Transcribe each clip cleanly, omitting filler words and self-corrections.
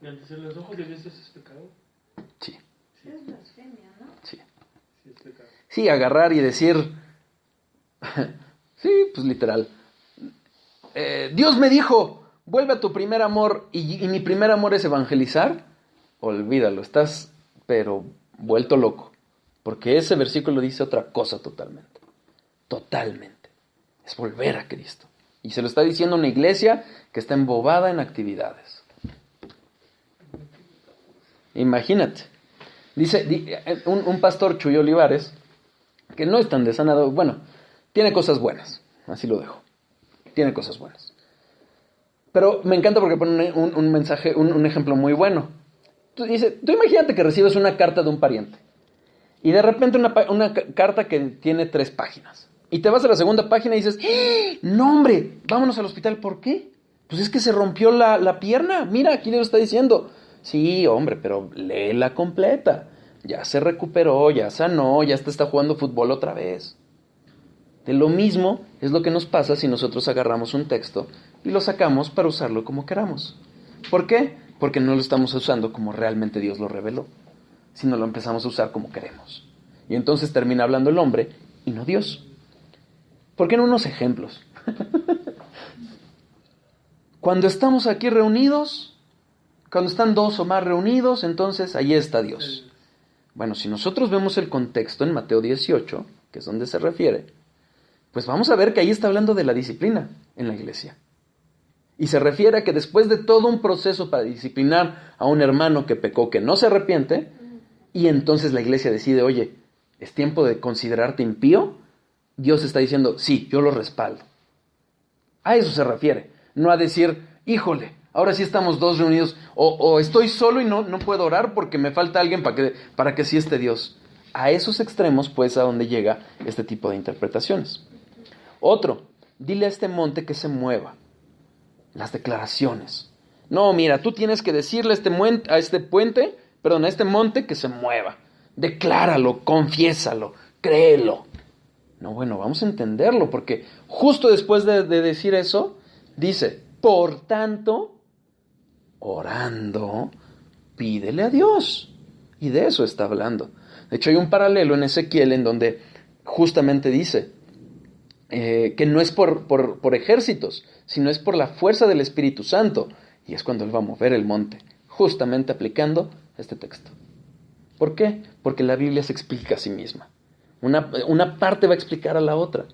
¿Y ante los ojos de Dios eso es pecado? Sí. Es blasfemia, ¿no? Sí. Sí, es pecado. Sí, agarrar y decir, sí, pues literal. Dios me dijo, vuelve a tu primer amor y mi primer amor es evangelizar. Olvídalo, estás pero vuelto loco. Porque ese versículo dice otra cosa totalmente. Totalmente. Es volver a Cristo. Y se lo está diciendo una iglesia que está embobada en actividades. Imagínate. Dice un pastor, Chuy Olivares, que no es tan desanado, bueno, tiene cosas buenas, así lo dejo. Tiene cosas buenas. Pero me encanta porque pone un mensaje, un ejemplo muy bueno. Tú imagínate que recibes una carta de un pariente. Y de repente una carta que tiene 3 páginas. Y te vas a la segunda página y dices, ¡eh! No, hombre, vámonos al hospital. ¿Por qué? Pues es que se rompió la pierna. Mira, aquí le está diciendo. Sí, hombre, pero léela completa. Ya se recuperó, ya sanó, ya está jugando fútbol otra vez. De lo mismo es lo que nos pasa si nosotros agarramos un texto y lo sacamos para usarlo como queramos. ¿Por qué? Porque no lo estamos usando como realmente Dios lo reveló, sino lo empezamos a usar como queremos. Y entonces termina hablando el hombre y no Dios. ¿Por qué no unos ejemplos? Cuando estamos aquí reunidos, cuando están 2 o más reunidos, entonces ahí está Dios. Bueno, si nosotros vemos el contexto en Mateo 18, que es donde se refiere, pues vamos a ver que ahí está hablando de la disciplina en la iglesia. Y se refiere a que después de todo un proceso para disciplinar a un hermano que pecó, que no se arrepiente, y entonces la iglesia decide, oye, ¿es tiempo de considerarte impío? Dios está diciendo, sí, yo lo respaldo. A eso se refiere, no a decir, híjole, ahora sí estamos 2 reunidos, o estoy solo y no puedo orar porque me falta alguien para que sí esté Dios. A esos extremos, pues, a donde llega este tipo de interpretaciones. Otro, dile a este monte que se mueva. Las declaraciones. No, mira, tú tienes que decirle a este monte que se mueva. Decláralo, confiésalo, créelo. No, bueno, vamos a entenderlo, porque justo después de decir eso, dice, por tanto, orando, pídele a Dios. Y de eso está hablando. De hecho, hay un paralelo en Ezequiel en donde justamente dice que no es por ejércitos, sino es por la fuerza del Espíritu Santo. Y es cuando Él va a mover el monte, justamente aplicando este texto. ¿Por qué? Porque la Biblia se explica a sí misma. Una parte va a explicar a la otra.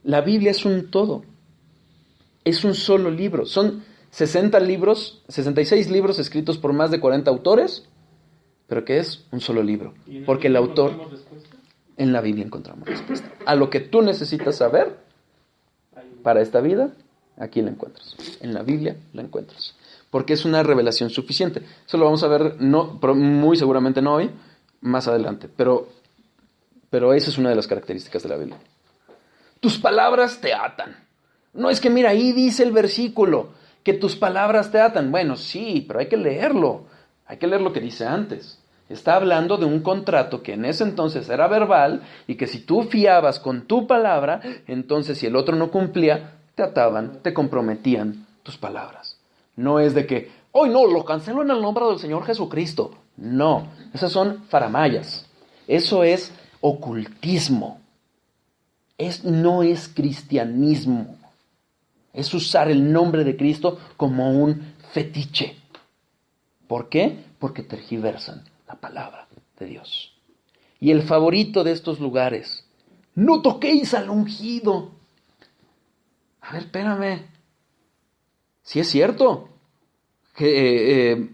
La Biblia es un todo. Es un solo libro. Son 66 libros escritos por más de 40 autores, pero que es un solo libro. Porque el autor... En la Biblia encontramos respuesta. A lo que tú necesitas saber para esta vida, aquí la encuentras. En la Biblia la encuentras. Porque es una revelación suficiente. Eso lo vamos a ver, muy seguramente no hoy, más adelante. Pero esa es una de las características de la Biblia. Tus palabras te atan. No es que mira, ahí dice el versículo, que tus palabras te atan. Bueno, sí, pero hay que leerlo. Hay que leer lo que dice antes. Está hablando de un contrato que en ese entonces era verbal y que si tú fiabas con tu palabra, entonces si el otro no cumplía, te ataban, te comprometían tus palabras. No es de que, hoy no, lo cancelo en el nombre del Señor Jesucristo. No, esas son faramayas. Eso es ocultismo. No es cristianismo. Es usar el nombre de Cristo como un fetiche. ¿Por qué? Porque tergiversan la palabra de Dios. Y el favorito de estos lugares, no toquéis al ungido. A ver, espérame. Sí es cierto que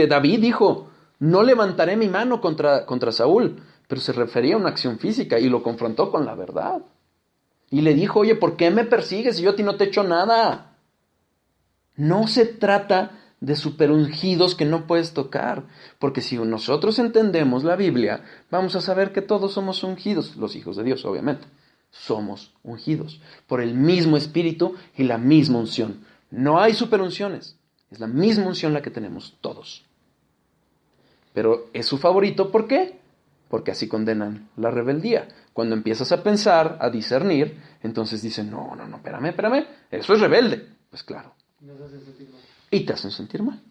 David dijo, no levantaré mi mano contra Saúl, pero se refería a una acción física y lo confrontó con la verdad. Y le dijo, oye, ¿por qué me persigues si yo a ti no te he hecho nada? No se trata de superungidos que no puedes tocar, porque si nosotros entendemos la Biblia, vamos a saber que todos somos ungidos, los hijos de Dios, obviamente. Somos ungidos por el mismo Espíritu y la misma unción. No hay superunciones, es la misma unción la que tenemos todos. Pero es su favorito, ¿por qué? Porque así condenan la rebeldía. Cuando empiezas a pensar, a discernir, entonces dicen, no, espérame, eso es rebelde. Pues claro. Nos hace sentir mal. Y te hacen sentir mal.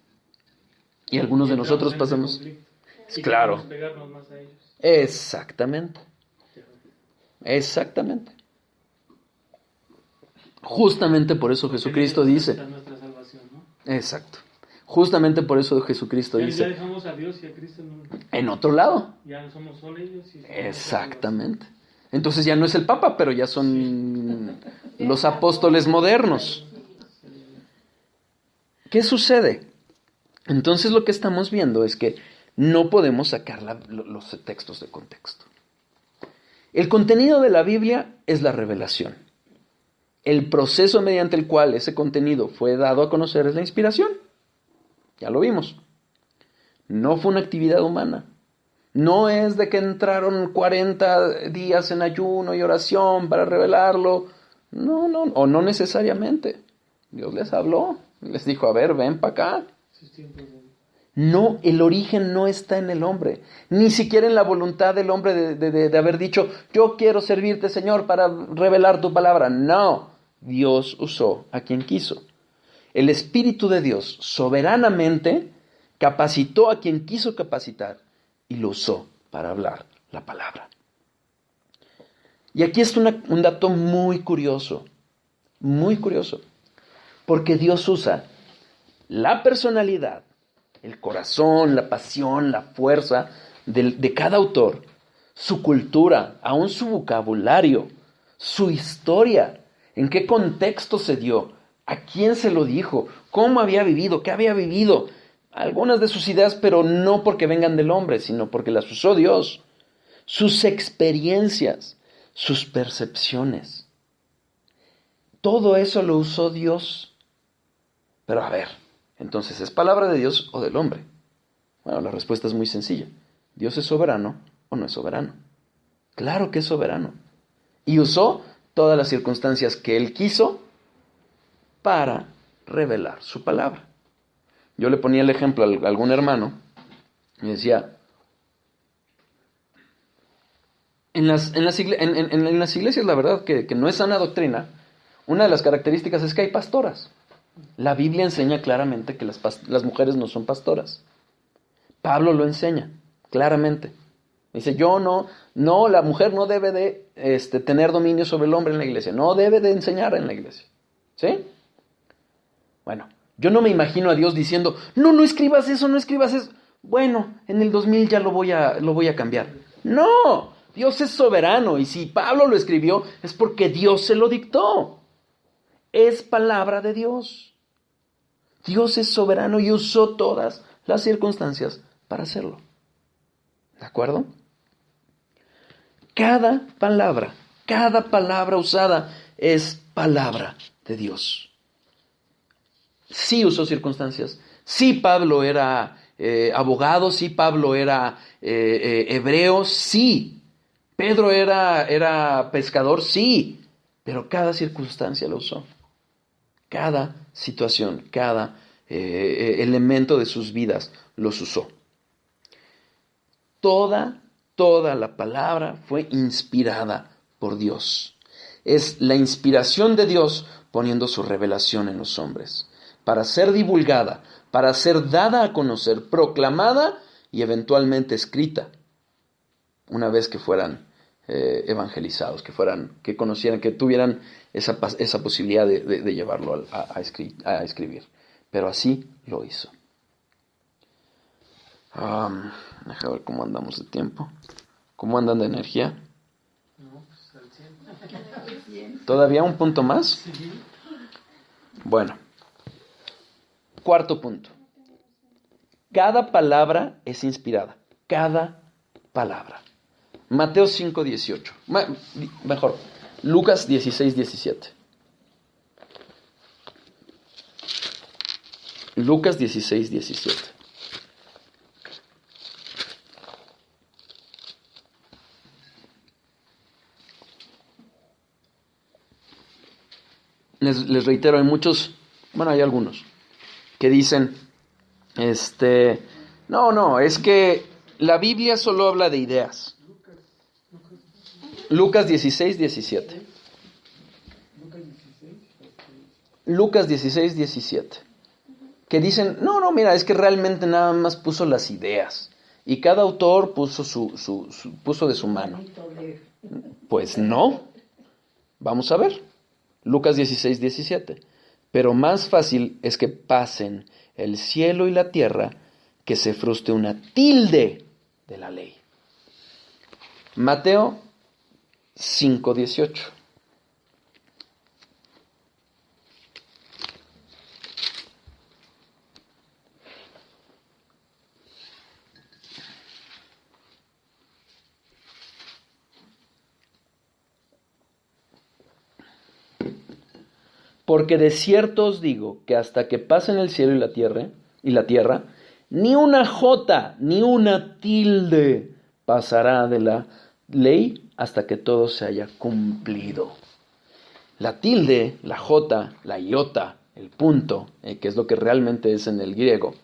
Y algunos de nosotros Entramos en ese pasamos... conflicto. Y Claro. queremos pegarnos más a ellos. Exactamente. Exactamente. Justamente por eso Jesucristo dice... Está nuestra salvación, ¿no? Exacto. Justamente por eso Jesucristo Ya dice... dejamos a Dios y a Cristo. En otro lado. Ya somos solo ellos. Y somos Exactamente. Entonces ya no es el Papa, pero ya son los apóstoles modernos. ¿Qué sucede? Entonces lo que estamos viendo es que no podemos sacar los textos de contexto. El contenido de la Biblia es la revelación. El proceso mediante el cual ese contenido fue dado a conocer es la inspiración. Ya lo vimos. No fue una actividad humana. No es de que entraron 40 días en ayuno y oración para revelarlo. No, o no necesariamente. Dios les habló, les dijo, a ver, ven para acá. No, el origen no está en el hombre, ni siquiera en la voluntad del hombre de haber dicho, yo quiero servirte, Señor, para revelar tu palabra. No, Dios usó a quien quiso. El Espíritu de Dios soberanamente capacitó a quien quiso capacitar y lo usó para hablar la palabra. Y aquí está un dato muy curioso, porque Dios usa la personalidad, el corazón, la pasión, la fuerza de cada autor, su cultura, aún su vocabulario, su historia, en qué contexto se dio, a quién se lo dijo, cómo había vivido, qué había vivido, algunas de sus ideas, pero no porque vengan del hombre, sino porque las usó Dios, sus experiencias, sus percepciones. Todo eso lo usó Dios. Pero a ver, entonces, ¿es palabra de Dios o del hombre? Bueno, la respuesta es muy sencilla. ¿Dios es soberano o no es soberano? Claro que es soberano. Y usó todas las circunstancias que Él quiso para revelar su palabra. Yo le ponía el ejemplo a algún hermano y decía, en las iglesias la verdad que no es sana doctrina, una de las características es que hay pastoras. La Biblia enseña claramente que las mujeres no son pastoras. Pablo lo enseña claramente. Dice, la mujer no debe de tener dominio sobre el hombre en la iglesia, no debe de enseñar en la iglesia. ¿Sí? Bueno, yo no me imagino a Dios diciendo, no escribas eso, no escribas eso. Bueno, en el 2000 ya lo voy a cambiar. No, Dios es soberano y si Pablo lo escribió es porque Dios se lo dictó. Es palabra de Dios. Dios es soberano y usó todas las circunstancias para hacerlo. ¿De acuerdo? Cada palabra usada es palabra de Dios. Sí usó circunstancias. Sí Pablo era abogado, sí Pablo era hebreo, sí. Pedro era pescador, sí. Pero cada circunstancia lo usó. Cada situación, cada elemento de sus vidas los usó. Toda la palabra fue inspirada por Dios. Es la inspiración de Dios poniendo su revelación en los hombres, para ser divulgada, para ser dada a conocer, proclamada y eventualmente escrita, una vez que fueran evangelizados, que conocieran, que tuvieran esa posibilidad de llevarlo a escribir. Pero así lo hizo. Déjame ver cómo andamos de tiempo. ¿Cómo andan de energía? No, pues al 100. ¿Todavía un punto más? Sí. Bueno. Cuarto punto. Cada palabra es inspirada. Cada palabra. Mateo 5:18. Mejor, Lucas 16:17. Lucas 16:17. Les reitero, hay muchos, hay algunos que dicen, no, es que la Biblia solo habla de ideas. Lucas 16:17. Lucas 16:17. que dicen, no, mira, es que realmente nada más puso las ideas y cada autor puso puso de su mano. Pues no. Vamos a ver. Lucas 16:17. Pero más fácil es que pasen el cielo y la tierra que se frustre una tilde de la ley. Mateo 5:18. Porque de cierto os digo que hasta que pasen el cielo y la tierra, ni una jota, ni una tilde pasará de la ley hasta que todo se haya cumplido. La tilde, la jota, la iota, el punto, que es lo que realmente es en el griego,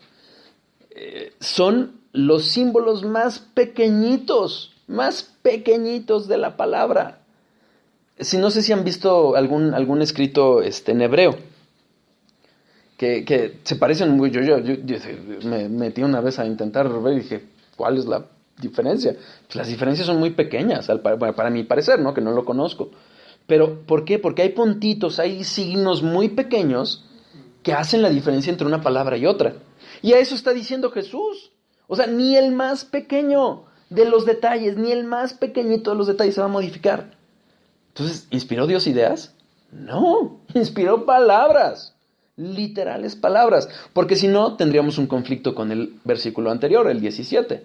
son los símbolos más pequeñitos de la palabra. No sé si han visto algún escrito en hebreo, que se parecen muy. Yo me metí una vez a intentar ver y dije, ¿cuál es la diferencia? Pues las diferencias son muy pequeñas, para mi parecer, ¿no? Que no lo conozco. Pero, ¿por qué? Porque hay puntitos, hay signos muy pequeños que hacen la diferencia entre una palabra y otra. Y a eso está diciendo Jesús. O sea, ni el más pequeño de los detalles, ni el más pequeñito de los detalles se va a modificar. Entonces, ¿inspiró Dios ideas? No, inspiró palabras, literales palabras, porque si no, tendríamos un conflicto con el versículo anterior, el 17.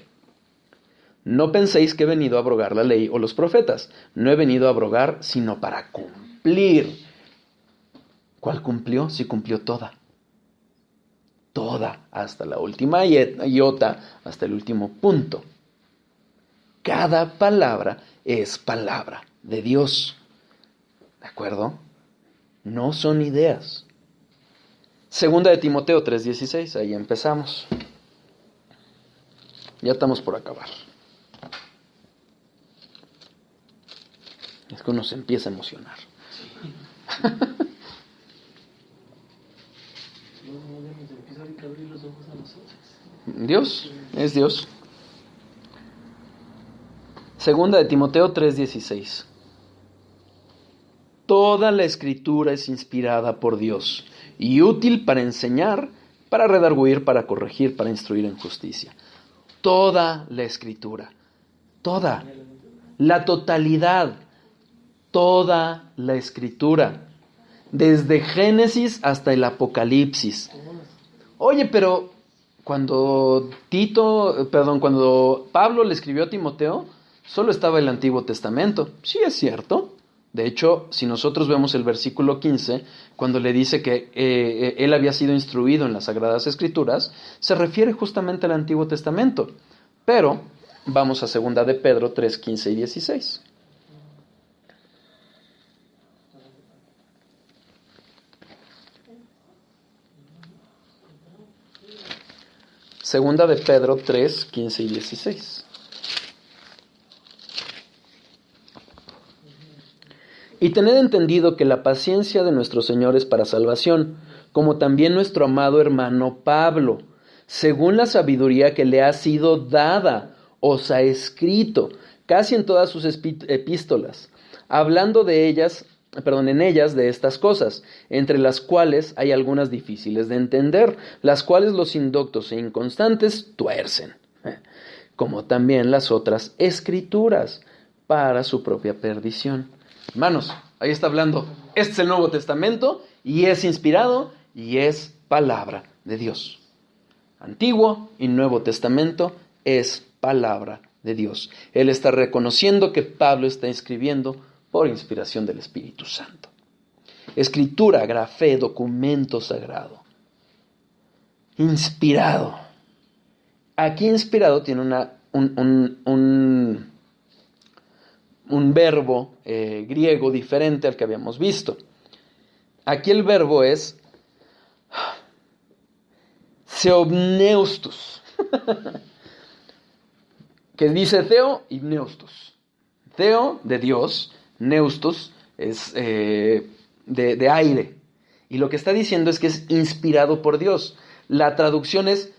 No penséis que he venido a abrogar la ley o los profetas, no he venido a abrogar, sino para cumplir. ¿Cuál cumplió? Sí cumplió toda. Toda, hasta la última iota, hasta el último punto. Cada palabra es palabra de Dios. ¿De acuerdo? No son ideas. Segunda de Timoteo 3:16, ahí empezamos. Ya estamos por acabar. Es que uno se empieza a emocionar. Dios, es Dios. Segunda de Timoteo 3:16. Toda la Escritura es inspirada por Dios y útil para enseñar, para redarguir, para corregir, para instruir en justicia. Toda la Escritura, toda, la totalidad, toda la Escritura, desde Génesis hasta el Apocalipsis. Oye, pero cuando Pablo le escribió a Timoteo, solo estaba el Antiguo Testamento. Sí, es cierto. De hecho, si nosotros vemos el versículo 15, cuando le dice que él había sido instruido en las Sagradas Escrituras, se refiere justamente al Antiguo Testamento. Pero vamos a 2 de Pedro 3, 15 y 16. Segunda de Pedro 3, 15 y 16. Y tened entendido que la paciencia de nuestro Señor es para salvación, como también nuestro amado hermano Pablo, según la sabiduría que le ha sido dada, os ha escrito, casi en todas sus epístolas, hablando en ellas de estas cosas, entre las cuales hay algunas difíciles de entender, las cuales los indoctos e inconstantes tuercen, como también las otras escrituras, para su propia perdición. Hermanos, ahí está hablando, este es el Nuevo Testamento y es inspirado y es palabra de Dios. Antiguo y Nuevo Testamento es palabra de Dios. Él está reconociendo que Pablo está escribiendo por inspiración del Espíritu Santo. Escritura, grafé, documento sagrado. Inspirado. Aquí inspirado tiene un verbo griego diferente al que habíamos visto. Aquí el verbo es theopneustos, que dice theo y neustos. Theo de Dios, neustos es de aire. Y lo que está diciendo es que es inspirado por Dios. La traducción es